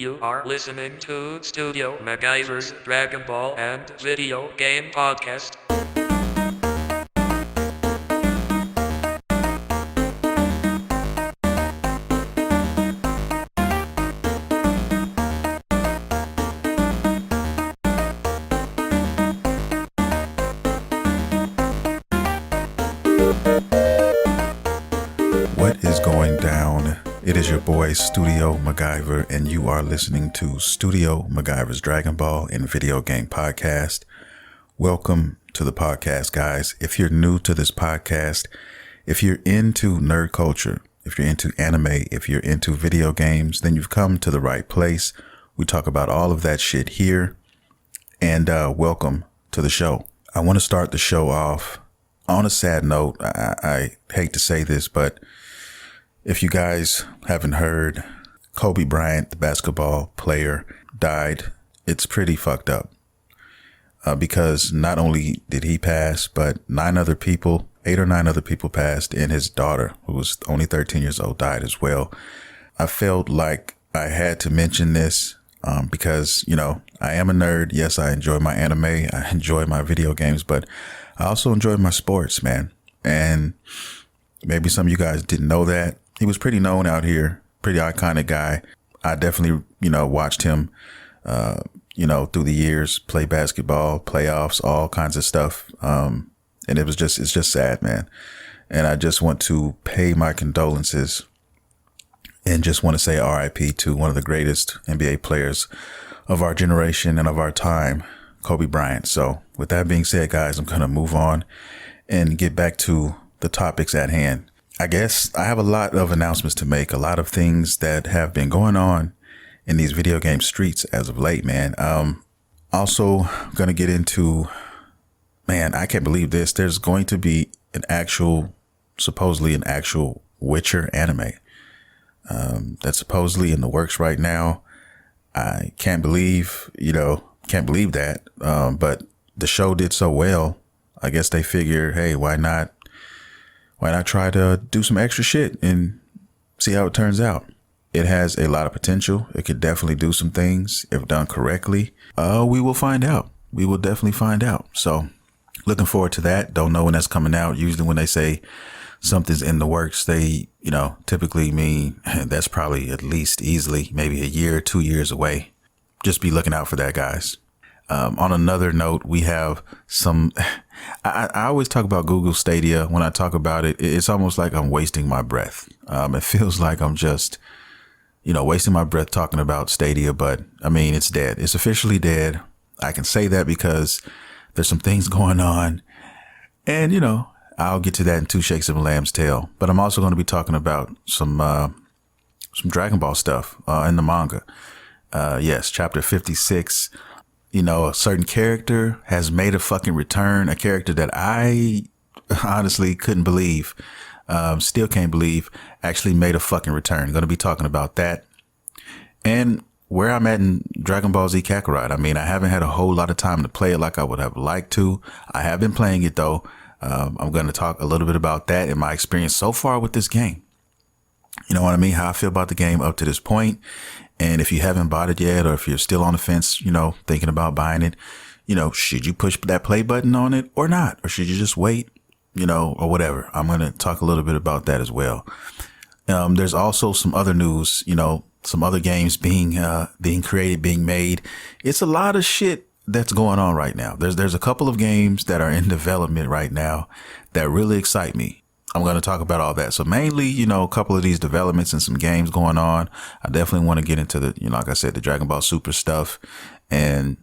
You are listening to Studio MacGyver's Dragon Ball and Video Game Podcast. What is going down? It is your boy Studio McGyver, and you are listening to Studio McGyver's Dragon Ball and Video Game Podcast. Welcome to the podcast, guys. If you're new to this podcast, if you're into nerd culture, if you're into anime, if you're into video games, then you've come to the right place. We talk about all of that shit here, and welcome to the show. I want to start the show off on a sad note. I hate to say this, but if you guys haven't heard, Kobe Bryant, the basketball player, died. It's pretty fucked up because not only did he pass, but 8 or 9 other people passed, and his daughter, who was only 13 years old, died as well. I felt like I had to mention this because, you know, I am a nerd. Yes, I enjoy my anime. I enjoy my video games, but I also enjoy my sports, man. And maybe some of you guys didn't know that. He was pretty known out here, pretty iconic guy. I definitely, watched him, through the years, play basketball, playoffs, all kinds of stuff. And it's just sad, man. And I just want to pay my condolences and just want to say RIP to one of the greatest NBA players of our generation and of our time, Kobe Bryant. So with that being said, guys, I'm going to move on and get back to the topics at hand. I guess I have a lot of announcements to make, a lot of things that have been going on in these video game streets as of late, man. Also going to get into, man, I can't believe this. There's going to be supposedly an actual Witcher anime that's supposedly in the works right now. I can't believe that. But the show did so well. I guess they figure, hey, why not try to do some extra shit and see how it turns out? It has a lot of potential. It could definitely do some things if done correctly. We will find out. We will definitely find out. So looking forward to that. Don't know when that's coming out. Usually when they say something's in the works, they, typically mean that's probably at least easily maybe a year, 2 years away. Just be looking out for that, guys. On another note, we have some, I always talk about Google Stadia. When I talk about it, it's almost like I'm wasting my breath. It feels like I'm just, wasting my breath talking about Stadia, but I mean, it's dead. It's officially dead. I can say that because there's some things going on, and, I'll get to that in 2 shakes of a lamb's tail, but I'm also going to be talking about some Dragon Ball stuff, in the manga. Yes. Chapter 56. A certain character has made a fucking return, a character that I honestly couldn't believe, still can't believe, actually made a fucking return. Going to be talking about that and where I'm at in Dragon Ball Z Kakarot. I mean, I haven't had a whole lot of time to play it like I would have liked to. I have been playing it though. I'm going to talk a little bit about that and my experience so far with this game. You know what I mean? How I feel about the game up to this point. And if you haven't bought it yet, or if you're still on the fence, thinking about buying it, should you push that play button on it or not? Or should you just wait, or whatever? I'm going to talk a little bit about that as well. There's also some other news, some other games being created, being made. It's a lot of shit that's going on right now. There's a couple of games that are in development right now that really excite me. I'm going to talk about all that. So mainly, a couple of these developments and some games going on. I definitely want to get into the, like I said, the Dragon Ball Super stuff, and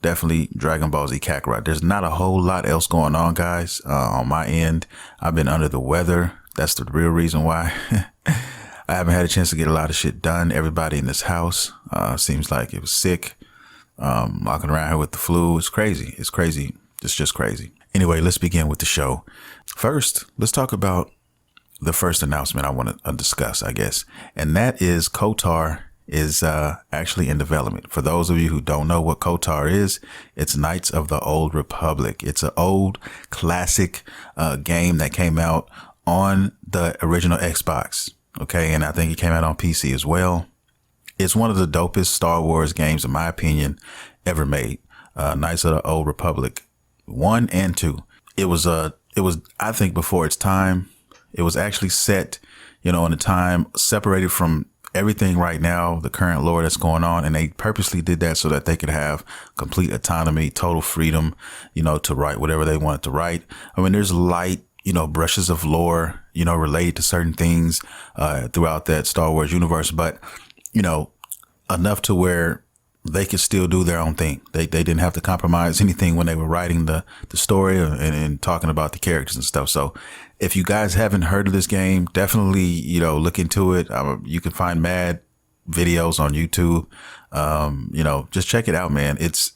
definitely Dragon Ball Z Kakarot. There's not a whole lot else going on, guys. On my end, I've been under the weather. That's the real reason why I haven't had a chance to get a lot of shit done. Everybody in this house seems like it was sick. Walking around here with the flu. It's crazy. It's crazy. It's just crazy. Anyway, let's begin with the show. First, let's talk about the first announcement I want to discuss, I guess. And that is KOTOR is actually in development. For those of you who don't know what KOTOR is, it's Knights of the Old Republic. It's an old classic game that came out on the original Xbox. Okay. And I think it came out on PC as well. It's one of the dopest Star Wars games, in my opinion, ever made. Knights of the Old Republic 1 and 2. It was I think before its time. It was actually set, in a time separated from everything right now, the current lore that's going on. And they purposely did that so that they could have complete autonomy, total freedom, to write whatever they wanted to write. I mean, there's light, brushes of lore, related to certain things, throughout that Star Wars universe, but, enough to where they could still do their own thing. They didn't have to compromise anything when they were writing the story and talking about the characters and stuff. So if you guys haven't heard of this game, definitely, look into it. You can find mad videos on YouTube. Just check it out, man. It's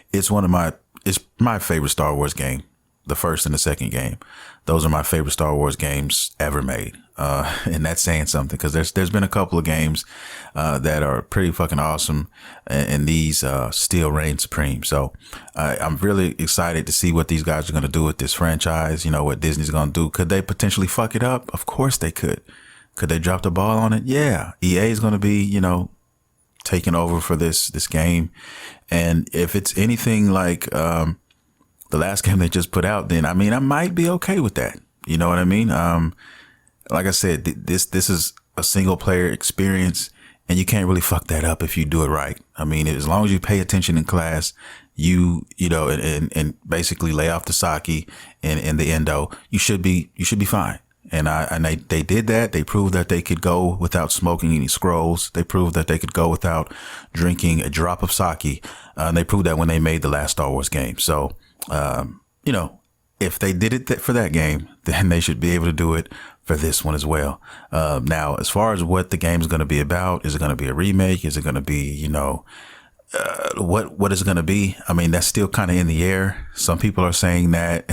my favorite Star Wars game. The first and the second game. Those are my favorite Star Wars games ever made. And that's saying something, because there's been a couple of games that are pretty fucking awesome, and these still reign supreme. So I'm really excited to see what these guys are going to do with this franchise. What Disney's going to do. Could they potentially fuck it up? Of course they could. Could they drop the ball on it? Yeah. EA is going to be, taking over for this game. And if it's anything like the last game they just put out, then I might be okay with that. You know what I mean? Like I said, this is a single player experience, and you can't really fuck that up if you do it right. I mean, as long as you pay attention in class, and basically lay off the sake and the endo, you should be fine. And they did that. They proved that they could go without smoking any scrolls. They proved that they could go without drinking a drop of sake. And they proved that when they made the last Star Wars game. So, if they did it for that game, then they should be able to do it for this one as well. Now, as far as what the game is going to be about, is it going to be a remake? Is it going to be, what is it going to be? I mean, that's still kind of in the air. Some people are saying that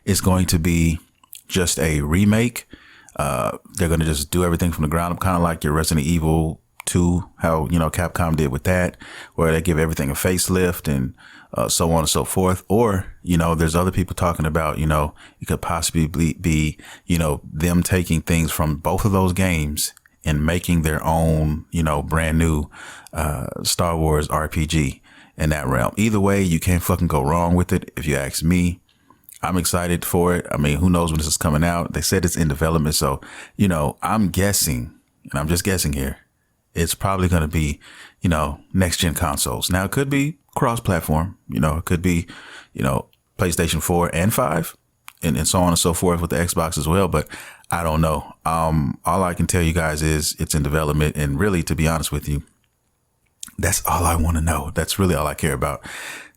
it's going to be just a remake. They're going to just do everything from the ground up, kind of like your Resident Evil 2, how, Capcom did with that, where they give everything a facelift and so on and so forth. Or, there's other people talking about, it could possibly be, them taking things from both of those games and making their own, brand new Star Wars RPG in that realm. Either way, you can't fucking go wrong with it, if you ask me. I'm excited for it. I mean, who knows when this is coming out? They said it's in development. So, I'm guessing, and I'm just guessing here, it's probably going to be, next gen consoles. Now, it could be cross-platform, it could be, PlayStation 4 and 5 and so on and so forth with the Xbox as well. But I don't know. All I can tell you guys is it's in development. And really, to be honest with you, that's all I want to know. That's really all I care about.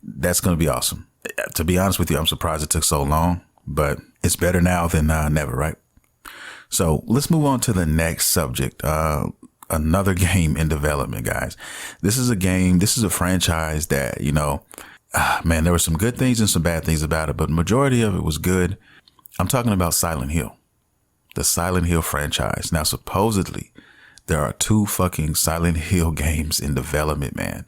That's going to be awesome. To be honest with you, I'm surprised it took so long, but it's better now than never, right? So let's move on to the next subject. Another game in development, guys. This is a franchise that, man, there were some good things and some bad things about it, but the majority of it was good. I'm talking about Silent Hill, the Silent Hill franchise. Now, supposedly there are 2 fucking Silent Hill games in development, man.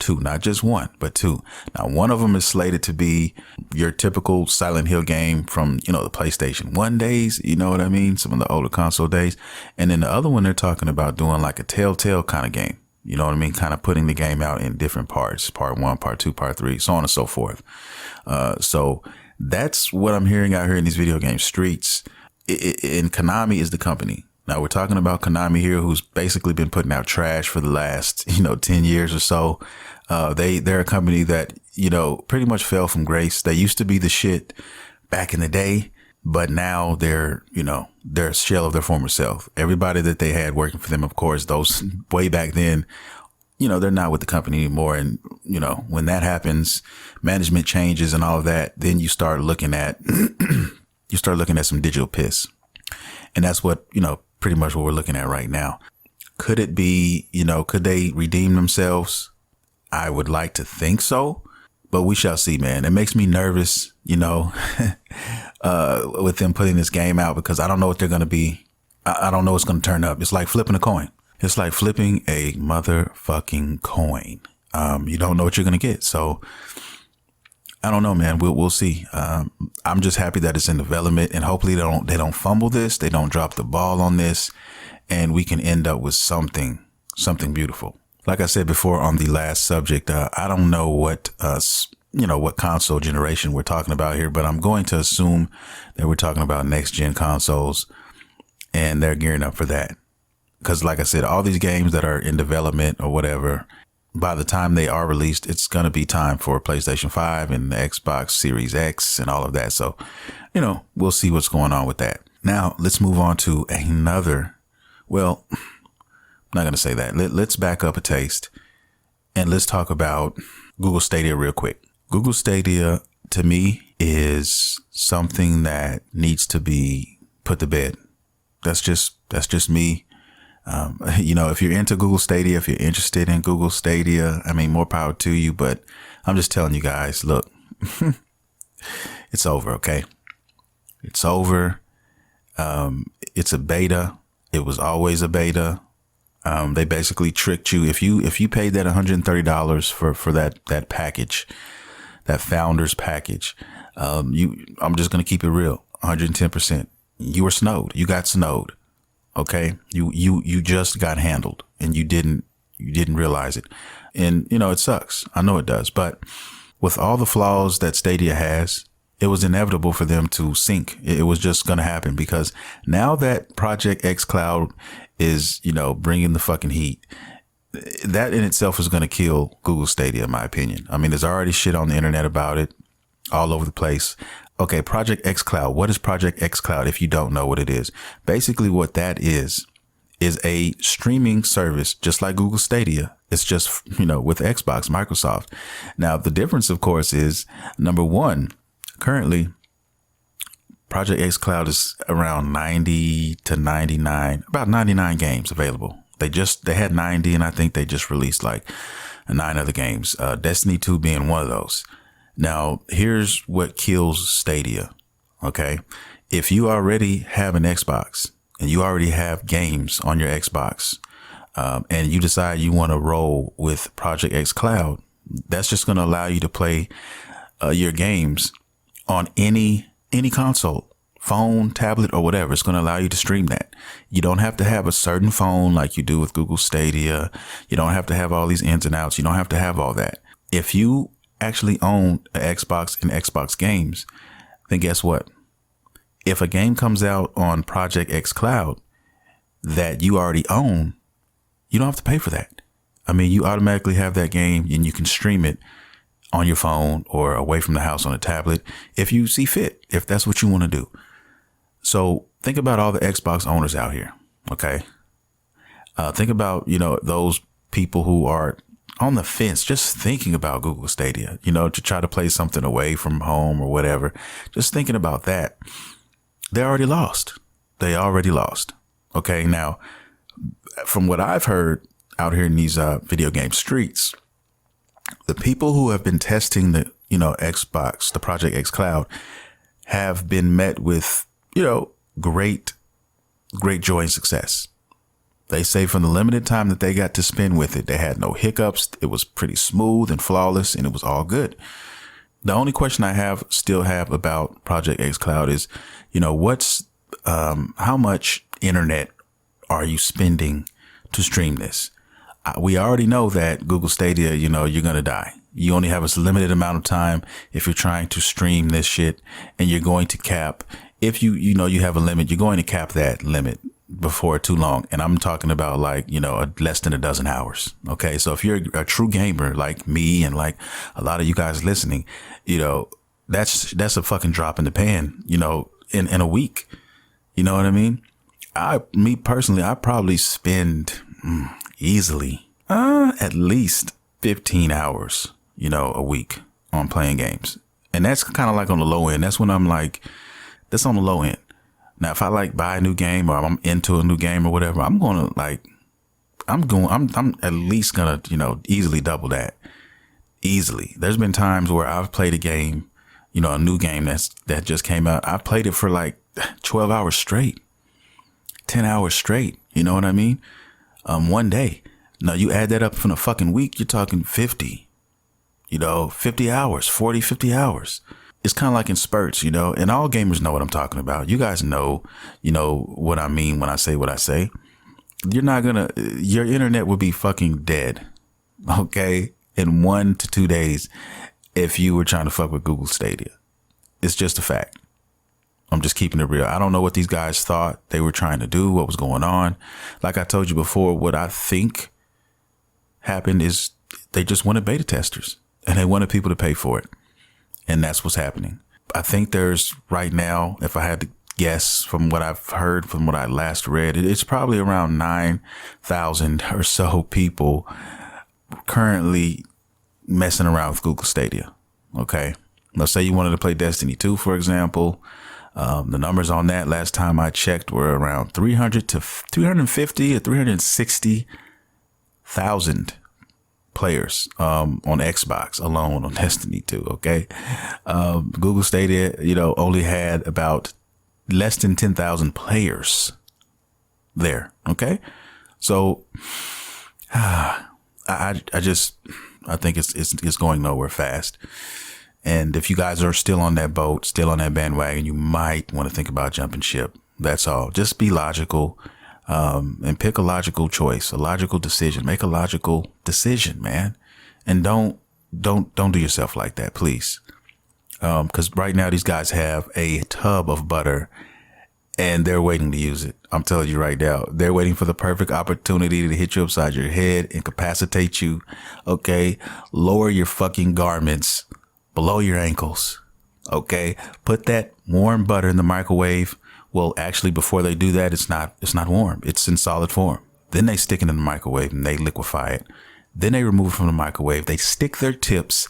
2, not just 1, but 2. Now, one of them is slated to be your typical Silent Hill game from, the PlayStation 1 days, you know what I mean? Some of the older console days. And then the other one, they're talking about doing like a Telltale kind of game. You know what I mean? Kind of putting the game out in different parts, part 1, part 2, part 3, so on and so forth. So that's what I'm hearing out here in these video game streets. And Konami is the company. Now, we're talking about Konami here, who's basically been putting out trash for the last, 10 years or so. They're a company that, pretty much fell from grace. They used to be the shit back in the day, but now they're a shell of their former self. Everybody that they had working for them, of course, those way back then, they're not with the company anymore. And, when that happens, management changes and all of that, then you start looking at, some digital piss. And that's what, pretty much what we're looking at right now. Could it be, could they redeem themselves? I would like to think so, but we shall see, man. It makes me nervous, with them putting this game out, because I don't know what they're going to be. I don't know what's going to turn up. It's like flipping a coin. It's like flipping a motherfucking coin. You don't know what you're going to get. So I don't know, man. We'll see. I'm just happy that it's in development, and hopefully they don't fumble this. They don't drop the ball on this, and we can end up with something beautiful. like I said before on the last subject, I don't know what what console generation we're talking about here, but I'm going to assume that we're talking about next gen consoles, and they're gearing up for that. Because like I said, all these games that are in development or whatever, by the time they are released, it's going to be time for PlayStation 5 and the Xbox Series X and all of that. So, we'll see what's going on with that. Now, let's move on to another. Well, I'm not going to say that. Let's back up a taste and let's talk about Google Stadia real quick. Google Stadia, to me, is something that needs to be put to bed. That's just me. If you're into Google Stadia, if you're interested in Google Stadia, I mean, more power to you. But I'm just telling you guys, look, it's over. OK, it's over. It's a beta. It was always a beta. They basically tricked you. If you paid that $130 for that package, that founders package, I'm just going to keep it real. 110%. You were snowed. You got snowed. OK, you just got handled and you didn't realize it. And, it sucks. I know it does. But with all the flaws that Stadia has, it was inevitable for them to sink. It was just going to happen because now that Project X Cloud is, bringing the fucking heat, that in itself is going to kill Google Stadia, in my opinion. I mean, there's already shit on the internet about it all over the place. Okay, Project X Cloud. What is Project X Cloud if you don't know what it is? Basically, what that is a streaming service, just like Google Stadia. It's just, with Xbox, Microsoft. Now, the difference, of course, is number one, currently, Project X Cloud is around 90 to 99, about 99 games available. They had 90, and I think they just released like 9 other games. Destiny 2 being one of those. Now, here's what kills Stadia. Okay, if you already have an Xbox and you already have games on your Xbox, and you decide you want to roll with Project X Cloud, that's just going to allow you to play your games on any console, phone, tablet, or whatever. It's going to allow you to stream that. You don't have to have a certain phone like you do with Google Stadia. You don't have to have all these ins and outs. You don't have to have all that. If you actually own an Xbox and Xbox games, then guess what? If a game comes out on Project X Cloud that you already own, you don't have to pay for that. I mean, you automatically have that game and you can stream it on your phone or away from the house on a tablet if you see fit, if that's what you want to do. So think about all the Xbox owners out here. Okay. Think about, those people who are on the fence, just thinking about Google Stadia, to try to play something away from home or whatever. Just thinking about that. They already lost. Okay. Now, from what I've heard out here in these video game streets, the people who have been testing the, Xbox, the Project X Cloud, have been met with, great joy and success. They say from the limited time that they got to spend with it, they had no hiccups. It was pretty smooth and flawless, and it was all good. The only question I still have about Project X Cloud is, how much internet are you spending to stream this? We already know that Google Stadia, you're going to die. You only have a limited amount of time if you're trying to stream this shit, and you're going to cap. If you have a limit, you're going to cap that limit before too long. And I'm talking about less than a dozen hours. Okay. So if you're a true gamer like me and like a lot of you guys listening, that's a fucking drop in the pan, in a week. You know what I mean? Me personally, I probably spend easily at least 15 hours, a week on playing games. And that's kind of like on the low end. That's when I'm like, that's on the low end. Now, if I buy a new game or I'm into a new game or whatever, I'm at least gonna, easily double that. Easily. There's been times where I've played a game, a new game that just came out. I've played it for 12 hours straight, 10 hours straight. You know what I mean? One day. Now you add that up from a fucking week, you're talking 50 hours, 40, 50 hours. It's kind of like in spurts, and all gamers know what I'm talking about. You guys know, what I mean when I say what I say. Your internet would be fucking dead okay, in 1 to 2 days if you were trying to fuck with Google Stadia. It's just a fact. I'm just keeping it real. I don't know what these guys thought they were trying to do, what was going on. Like I told you before, what I think happened is they just wanted beta testers and they wanted people to pay for it. And that's what's happening. I think there's right now, if I had to guess from what I've heard, from what I last read, it's probably around 9,000 or so people currently messing around with Google Stadia. Okay. Let's say you wanted to play Destiny 2, for example. The numbers on that last time I checked were around 300 to 350 or 360,000 players on Xbox alone on Destiny 2. Okay. Google Stadia, only had about less than 10,000 players there. Okay. So I think it's going nowhere fast. And if you guys are still on that boat, still on that bandwagon, you might want to think about jumping ship. That's all. Just be logical, and pick a logical choice, a logical decision. Make a logical decision, man. And don't do yourself like that, please. Because right now these guys have a tub of butter and they're waiting to use it. I'm telling you right now, they're waiting for the perfect opportunity to hit you upside your head, incapacitate you. Okay. Lower your fucking garments below your ankles. Okay. Put that warm butter in the microwave. Well, actually, before they do that, it's not warm. It's in solid form. Then they stick it in the microwave and they liquefy it. Then they remove it from the microwave. They stick their tips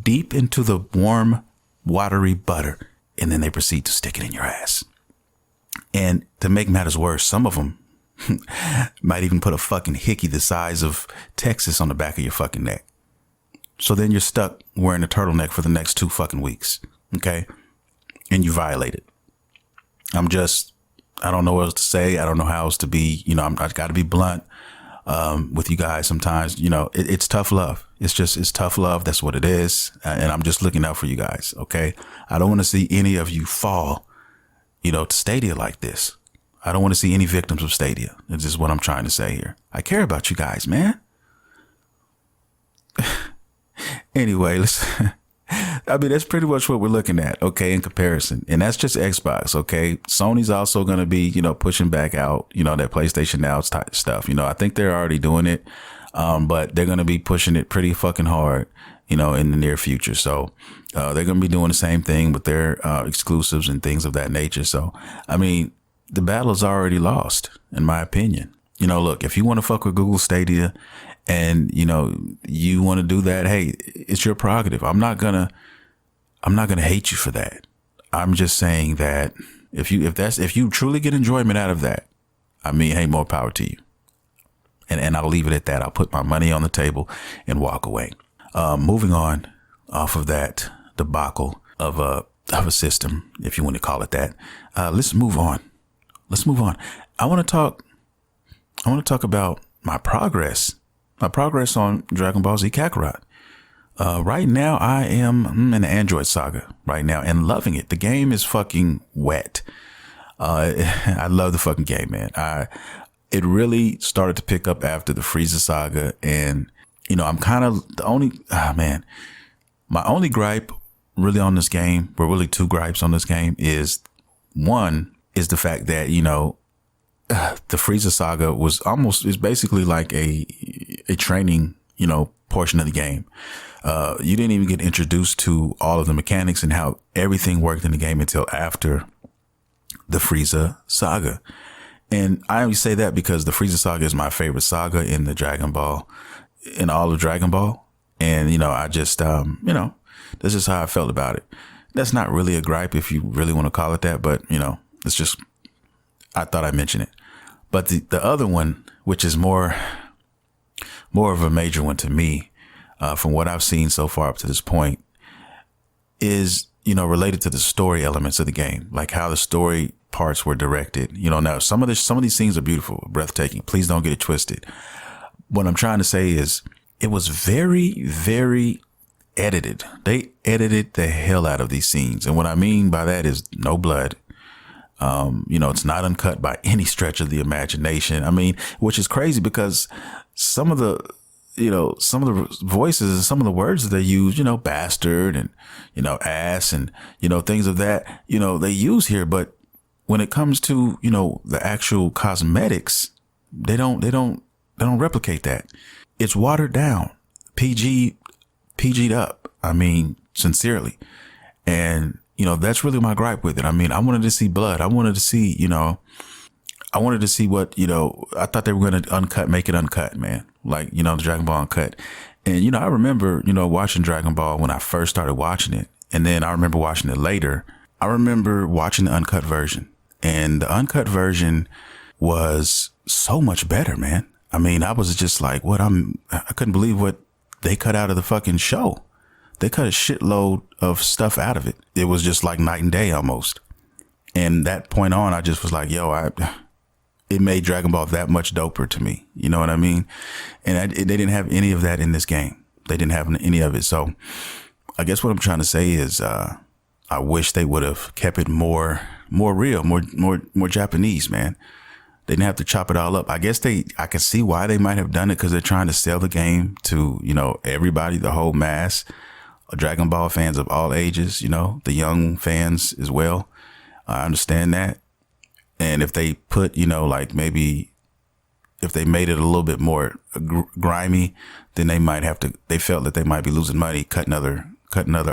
deep into the warm, watery butter. And then they proceed to stick it in your ass. And to make matters worse, some of them might even put a fucking hickey the size of Texas on the back of your fucking neck. So then you're stuck wearing a turtleneck for the next 2 fucking weeks. Okay. And you violate it. I don't know what else to say. I don't know how else to be, I've got to be blunt, with you guys sometimes. It's tough love. It's tough love. That's what it is. And I'm just looking out for you guys. Okay. I don't want to see any of you fall, to Stadia like this. I don't want to see any victims of Stadia. This is what I'm trying to say here. I care about you guys, man. Anyway, that's pretty much what we're looking at, okay, in comparison. And that's just Xbox, okay? Sony's also going to be, pushing back out, that PlayStation Now type stuff. I think they're already doing it, but they're going to be pushing it pretty fucking hard, in the near future. So they're going to be doing the same thing with their exclusives and things of that nature. So, the battle is already lost, in my opinion. Look, if you want to fuck with Google Stadia and, you want to do that, hey, it's your prerogative. I'm not gonna hate you for that. I'm just saying that if you truly get enjoyment out of that, hey, more power to you. And I'll leave it at that. I'll put my money on the table and walk away. Moving on off of that debacle of a system, if you want to call it that. Let's move on. I want to talk about my progress on Dragon Ball Z Kakarot. Right now, I am in the Android saga right now and loving it. The game is fucking wet. I love the fucking game, man. It really started to pick up after the Frieza saga. And, I'm kind of my only gripe really on this game, well, really 2 gripes on this game is, one is the fact that, the Frieza saga is basically like a training, portion of the game. You didn't even get introduced to all of the mechanics and how everything worked in the game until after the Frieza saga. And I only say that because the Frieza saga is my favorite saga in the Dragon Ball, in all of Dragon Ball. And, I just, that's just how I felt about it. That's not really a gripe if you really want to call it that, but, it's just, I thought I'd mention it. But the other one, which is more of a major one to me, from what I've seen so far up to this point, is, related to the story elements of the game, like how the story parts were directed. Now some of these scenes are beautiful, breathtaking. Please don't get it twisted. What I'm trying to say is it was very, very edited. They edited the hell out of these scenes. And what I mean by that is no blood. It's not uncut by any stretch of the imagination. Which is crazy because some of the some of the voices and some of the words that they use, bastard and, ass and, things of that, they use here. But when it comes to, the actual cosmetics, they don't replicate that. It's watered down, PG'd up. I mean, sincerely. And, that's really my gripe with it. I mean, I wanted to see blood. I wanted to see, what, I thought they were going to make it uncut, man. Like, the Dragon Ball Uncut. And, I remember, watching Dragon Ball when I first started watching it. And then I remember watching it later. I remember watching the uncut version. And the uncut version was so much better, man. I mean, I was just like, I couldn't believe what they cut out of the fucking show. They cut a shitload of stuff out of it. It was just like night and day almost. And that point on, I just was like, it made Dragon Ball that much doper to me. You know what I mean? And they didn't have any of that in this game. They didn't have any of it. So I guess what I'm trying to say is, I wish they would have kept it more real, more Japanese, man. They didn't have to chop it all up. I guess I can see why they might have done it, because they're trying to sell the game to, everybody, the whole mass, Dragon Ball fans of all ages, the young fans as well. I understand that. And if they put, maybe if they made it a little bit more grimy, then they felt that they might be losing money, cutting other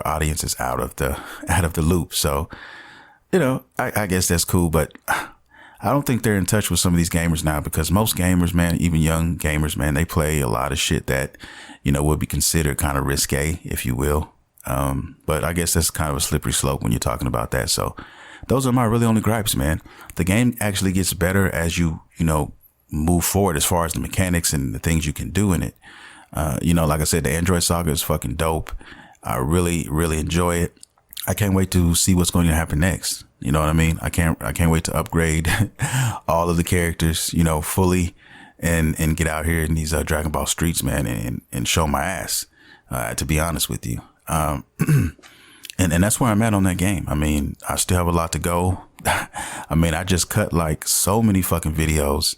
audiences out of the loop. So, I guess that's cool, but I don't think they're in touch with some of these gamers now, because most gamers, man, even young gamers, man, they play a lot of shit that, would be considered kind of risque, if you will. But I guess that's kind of a slippery slope when you're talking about that. So those are my really only gripes, man. The game actually gets better as you move forward, as far as the mechanics and the things you can do in it. Like I said, the Android Saga is fucking dope. I really, really enjoy it. I can't wait to see what's going to happen next. You know what I mean? I can't wait to upgrade all of the characters, fully and get out here in these Dragon Ball streets, man, and show my ass, to be honest with you. And that's where I'm at on that game. I mean, I still have a lot to go. I mean, I just cut like so many fucking videos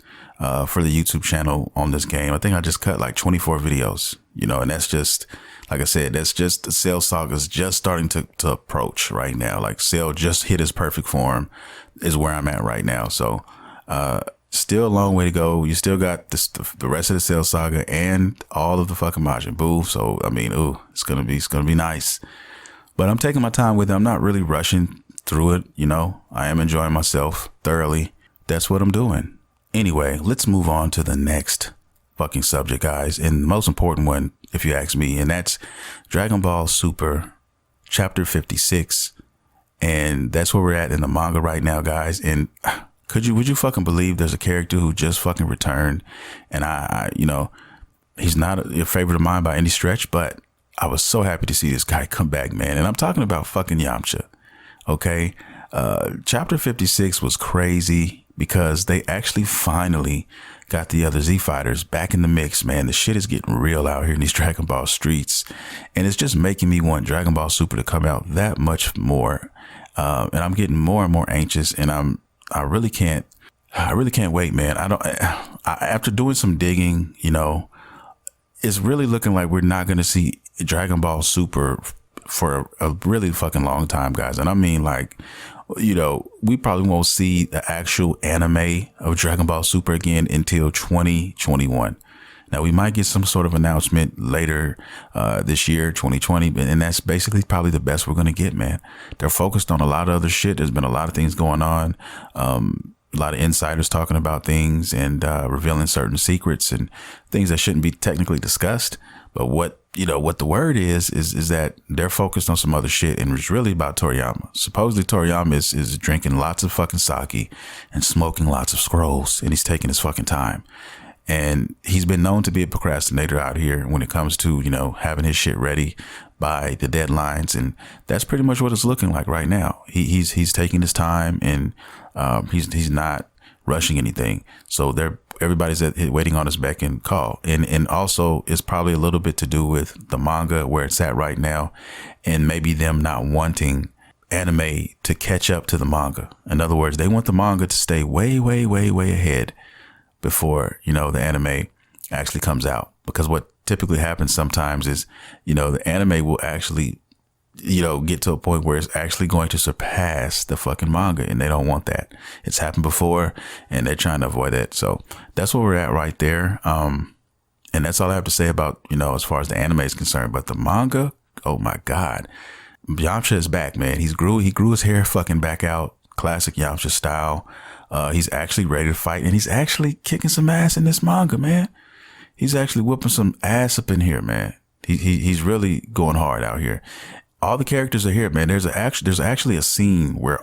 for the YouTube channel on this game. I think I just cut like 24 videos, and that's just, like I said, that's just the Cell Saga's just starting to approach right now. Like Cell just hit his perfect form is where I'm at right now. So, still a long way to go. You still got the rest of the Cell Saga and all of the fucking Majin Buu. So, I mean, it's going to be nice, but I'm taking my time with it. I'm not really rushing through it. I am enjoying myself thoroughly. That's what I'm doing. Anyway, let's move on to the next fucking subject, guys. And the most important one, if you ask me, and that's Dragon Ball Super Chapter 56. And that's where we're at in the manga right now, guys. And would you fucking believe there's a character who just fucking returned? And I he's not a favorite of mine by any stretch, but I was so happy to see this guy come back, man. And I'm talking about fucking Yamcha. Okay. Chapter 56 was crazy because they actually finally got the other Z fighters back in the mix, man. The shit is getting real out here in these Dragon Ball streets. And it's just making me want Dragon Ball Super to come out that much more. And I'm getting more and more anxious, and I really can't wait, man. After doing some digging, it's really looking like we're not going to see Dragon Ball Super for a really fucking long time, guys. And I mean, like, we probably won't see the actual anime of Dragon Ball Super again until 2021. Now, we might get some sort of announcement later this year, 2020, and that's basically probably the best we're going to get, man. They're focused on a lot of other shit. There's been a lot of things going on, a lot of insiders talking about things and revealing certain secrets and things that shouldn't be technically discussed. But what the word is that they're focused on some other shit, and it's really about Toriyama. Supposedly Toriyama is drinking lots of fucking sake and smoking lots of scrolls, and he's taking his fucking time. And he's been known to be a procrastinator out here when it comes to, having his shit ready by the deadlines. And that's pretty much what it's looking like right now. He's taking his time, and he's not rushing anything. So everybody's waiting on his beck and call. And also it's probably a little bit to do with the manga where it's at right now, and maybe them not wanting anime to catch up to the manga. In other words, they want the manga to stay way, way, way, way ahead before, the anime actually comes out. Because what typically happens sometimes is, the anime will actually, get to a point where it's actually going to surpass the fucking manga, and they don't want that. It's happened before, and they're trying to avoid it. So that's where we're at right there. And that's all I have to say about, as far as the anime is concerned. But the manga, oh my God, Yamcha is back, man. He grew his hair fucking back out, classic Yamcha style. He's actually ready to fight, and he's actually kicking some ass in this manga, man. He's actually whooping some ass up in here, man. He's really going hard out here. All the characters are here, man. There's actually a scene where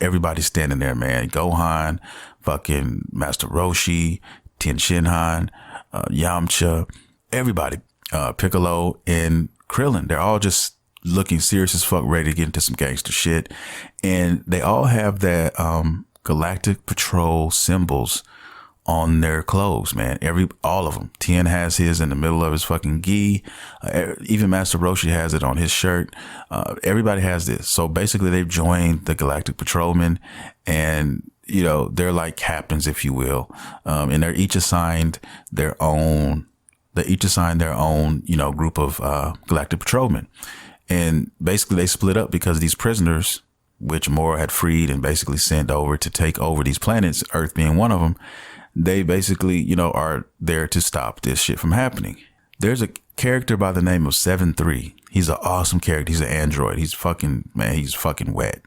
everybody's standing there, man. Gohan, fucking Master Roshi, Tien Shinhan, Yamcha, everybody, Piccolo and Krillin. They're all just looking serious as fuck, ready to get into some gangster shit. And they all have that Galactic Patrol symbols on their clothes, man. All of them. Tien has his in the middle of his fucking gi. Even Master Roshi has it on his shirt. Everybody has this. So basically they've joined the Galactic Patrolmen, and they're like captains, if you will. And they're each assigned their own, group of Galactic Patrolmen. And basically they split up because these prisoners, which Mora had freed and basically sent over to take over these planets, Earth being one of them, they basically, are there to stop this shit from happening. There's a character by the name of 7-3. He's an awesome character. He's an android. He's fucking wet.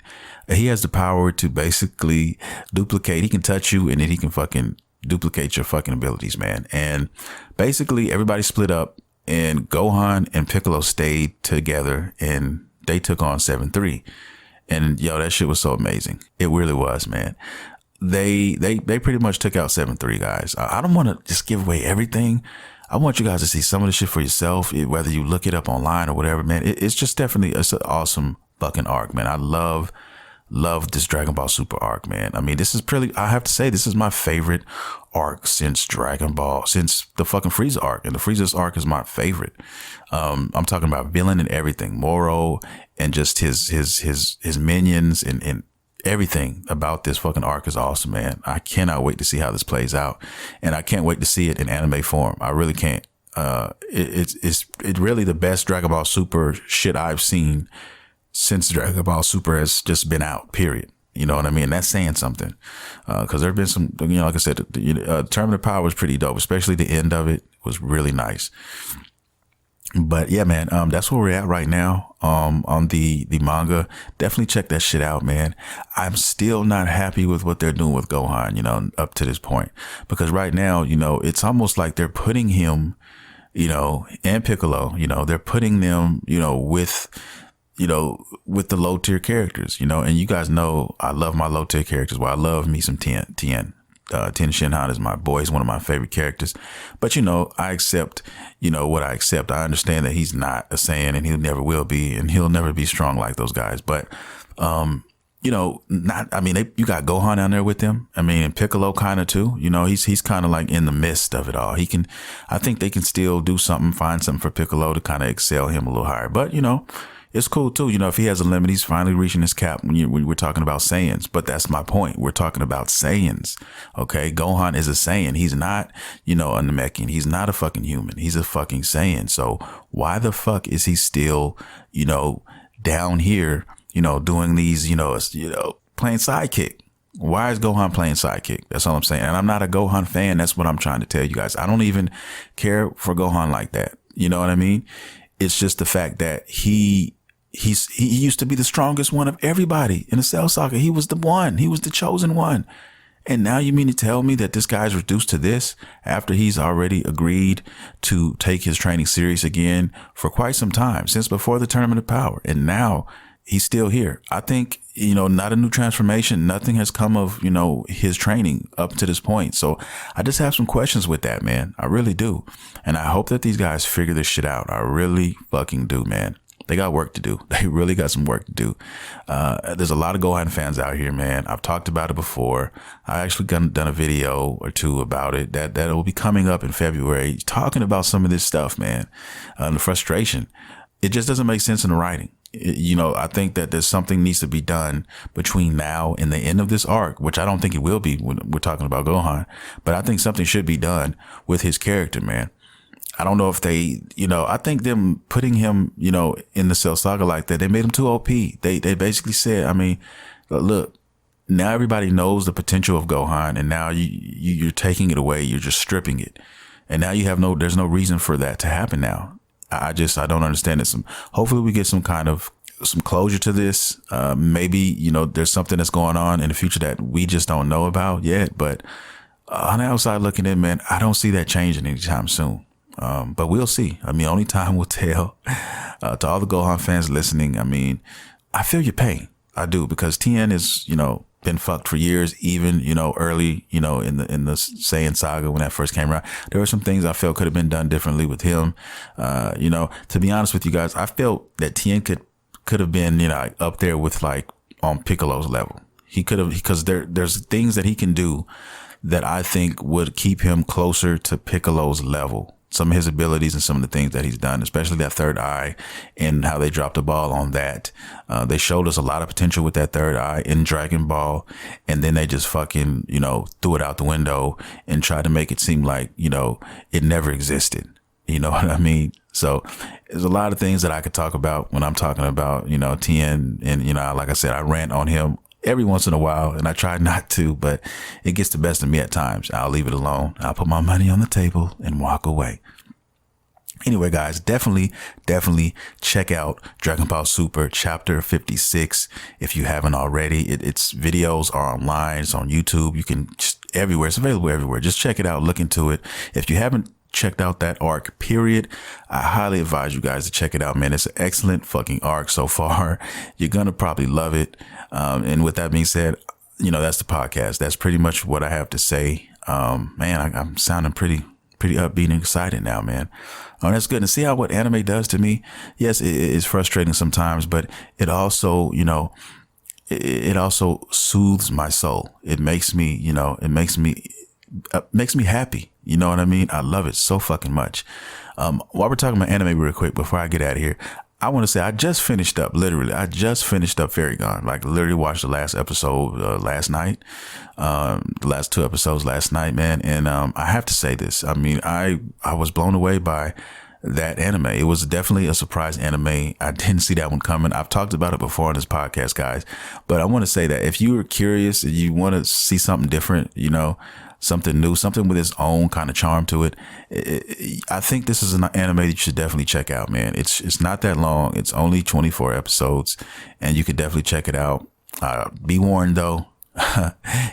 He has the power to basically duplicate. He can touch you, and then he can fucking duplicate your fucking abilities, man. And basically everybody split up, and Gohan and Piccolo stayed together, and they took on 7-3. And that shit was so amazing. It really was, man. They pretty much took out 7-3, guys. I don't want to just give away everything. I want you guys to see some of the shit for yourself, whether you look it up online or whatever, man. It's just definitely, it's an awesome fucking arc, man. I love this Dragon Ball Super arc, man. I mean, I have to say, this is my favorite arc since Dragon Ball, since the fucking Frieza arc. And the Frieza's arc is my favorite. I'm talking about villain and everything, Moro, and just his minions and everything about this fucking arc is awesome, man. I cannot wait to see how this plays out, and I can't wait to see it in anime form. I really can't. It's really the best Dragon Ball Super shit I've seen since Dragon Ball Super has just been out, period. You know what I mean? That's saying something. Cause there've been some, like I said, Tournament of Power was pretty dope, especially the end of it was really nice. But yeah, man, that's where we're at right now, on the manga. Definitely check that shit out, man. I'm still not happy with what they're doing with Gohan, up to this point, because right now, it's almost like they're putting him, and Piccolo, they're putting them, with the low tier characters, and you guys know, I love my low tier characters. Well, I love me some Tien. Tien Shinhan is my boy. He's one of my favorite characters. But, I accept, what I accept. I understand that he's not a Saiyan, and he never will be, and he'll never be strong like those guys. But, you got Gohan down there with them. I mean, and Piccolo kind of too, he's kind of like in the midst of it all. I think they can still do something, find something for Piccolo to kind of excel him a little higher. But, it's cool too. If he has a limit, he's finally reaching his cap when we're talking about Saiyans. But that's my point. We're talking about Saiyans. Okay. Gohan is a Saiyan. He's not, a Namekian. He's not a fucking human. He's a fucking Saiyan. So why the fuck is he still, down here, doing these, playing sidekick? Why is Gohan playing sidekick? That's all I'm saying. And I'm not a Gohan fan. That's what I'm trying to tell you guys. I don't even care for Gohan like that. You know what I mean? It's just the fact that he used to be the strongest one of everybody in the Cell Saga. He was the one. He was the chosen one. And now you mean to tell me that this guy's reduced to this after he's already agreed to take his training serious again for quite some time, since before the Tournament of Power. And now he's still here. I think, not a new transformation. Nothing has come of, his training up to this point. So I just have some questions with that, man. I really do. And I hope that these guys figure this shit out. I really fucking do, man. They got work to do. They really got some work to do. There's a lot of Gohan fans out here, man. I've talked about it before. I actually done a video or two about it that will be coming up in February, talking about some of this stuff, man. The frustration. It just doesn't make sense in the writing. I think that there's something needs to be done between now and the end of this arc, which I don't think it will be when we're talking about Gohan, but I think something should be done with his character, man. I don't know if they, I think them putting him, in the Cell Saga like that, they made him too OP. They basically said, I mean, look, now everybody knows the potential of Gohan, and now you're taking it away. You're just stripping it. And now there's no reason for that to happen now. I don't understand it. Hopefully we get some closure to this. Maybe, there's something that's going on in the future that we just don't know about yet. But on the outside looking in, man, I don't see that changing anytime soon. But we'll see. I mean, only time will tell. To all the Gohan fans listening, I mean, I feel your pain. I do, because Tien is, been fucked for years, even, early, in the Saiyan saga when that first came around. There were some things I felt could have been done differently with him. To be honest with you guys, I felt that Tien could have been, up there with like on Piccolo's level. He could have, because there's things that he can do that I think would keep him closer to Piccolo's level. Some of his abilities and some of the things that he's done, especially that third eye and how they dropped the ball on that. They showed us a lot of potential with that third eye in Dragon Ball. And then they just fucking, threw it out the window and tried to make it seem like, it never existed. You know what I mean? So there's a lot of things that I could talk about when I'm talking about, Tien. And, like I said, I rant on him every once in a while, and I try not to, but it gets the best of me at times. I'll leave it alone. I'll put my money on the table and walk away. Anyway, guys, definitely check out Dragon Ball Super Chapter 56 if you haven't already. Its videos are online. It's on YouTube. You can just everywhere. It's available everywhere. Just check it out. Look into it. If you haven't checked out that arc, period, I highly advise you guys to check it out, man. It's an excellent fucking arc so far. You're gonna probably love it. And with that being said, that's the podcast. That's pretty much what I have to say. Man, I'm sounding pretty upbeat and excited now, man. That's good. And see how what anime does to me. Yes, it is frustrating sometimes, but it also, it also soothes my soul. It makes me, makes me happy. You know what I mean? I love it so fucking much. While we're talking about anime real quick, before I get out of here, I want to say I just finished up Fairy Gone. Like literally watched the last episode last night, the last 2 episodes last night, man. And I have to say this. I mean, I was blown away by that anime. It was definitely a surprise anime. I didn't see that one coming. I've talked about it before on this podcast, guys. But I want to say that if you were curious and you want to see something different, something new, something with its own kind of charm to it, I think this is an anime that you should definitely check out, man. It's not that long. It's only 24 episodes, and you could definitely check it out. Be warned, though,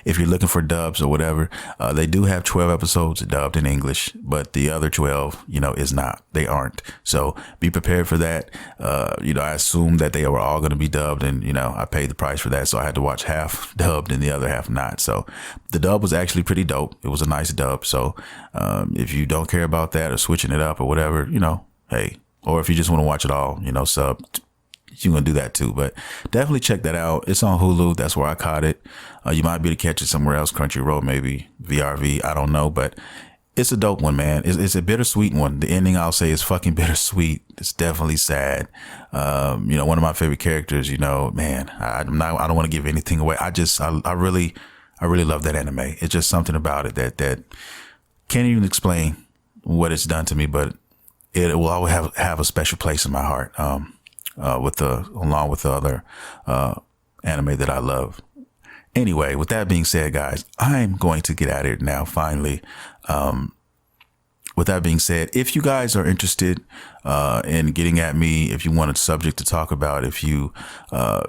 if you're looking for dubs or whatever, they do have 12 episodes dubbed in English, but the other 12, is not. They aren't. So be prepared for that. I assumed that they were all going to be dubbed, and, I paid the price for that. So I had to watch half dubbed and the other half not. So the dub was actually pretty dope. It was a nice dub. So if you don't care about that or switching it up or whatever, hey, or if you just want to watch it all, sub, you're going to do that too. But definitely check that out. It's on Hulu. That's where I caught it. You might be able to catch it somewhere else, Crunchyroll, maybe VRV. I don't know, but it's a dope one, man. It's a bittersweet one. The ending, I'll say, is fucking bittersweet. It's definitely sad. One of my favorite characters, man, I don't want to give anything away. I really love that anime. It's just something about it that can't even explain what it's done to me, but it will always have a special place in my heart. Along with the other anime that I love. Anyway, with that being said, guys, I'm going to get out of here now, finally. With that being said, if you guys are interested in getting at me, if you want a subject to talk about, if you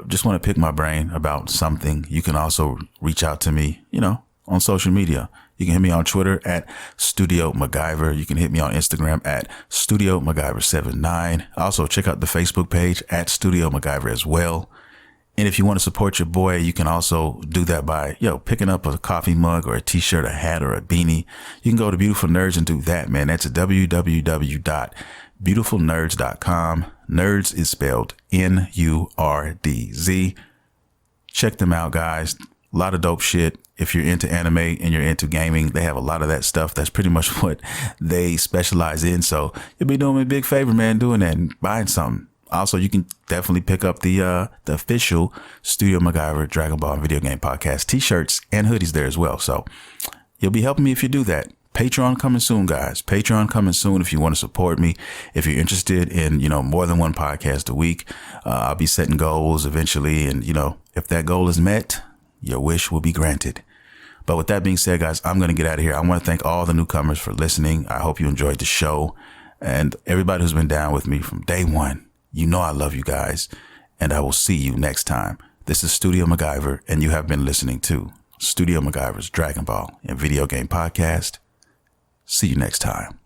just want to pick my brain about something, you can also reach out to me, on social media. You can hit me on Twitter at StudioMguyvR. You can hit me on Instagram at StudioMguyvR79. Also, check out the Facebook page at StudioMguyvR as well. And if you want to support your boy, you can also do that by, picking up a coffee mug or a t-shirt, a hat, or a beanie. You can go to Beautiful Nerds and do that, man. That's at www.beautifulnerds.com. Nerds is spelled Nurdz. Check them out, guys. A lot of dope shit. If you're into anime and you're into gaming, they have a lot of that stuff. That's pretty much what they specialize in. So you'll be doing me a big favor, man, doing that and buying something. Also, you can definitely pick up the official Studio MacGyver Dragon Ball and Video Game Podcast t-shirts and hoodies there as well. So you'll be helping me if you do that. Patreon coming soon, guys. Patreon coming soon. If you want to support me, if you're interested in, more than one podcast a week, I'll be setting goals eventually. And, if that goal is met, your wish will be granted. But with that being said, guys, I'm going to get out of here. I want to thank all the newcomers for listening. I hope you enjoyed the show. And everybody who's been down with me from day one, I love you guys. And I will see you next time. This is Studio MacGyver, and you have been listening to Studio MacGyver's Dragon Ball and Video Game Podcast. See you next time.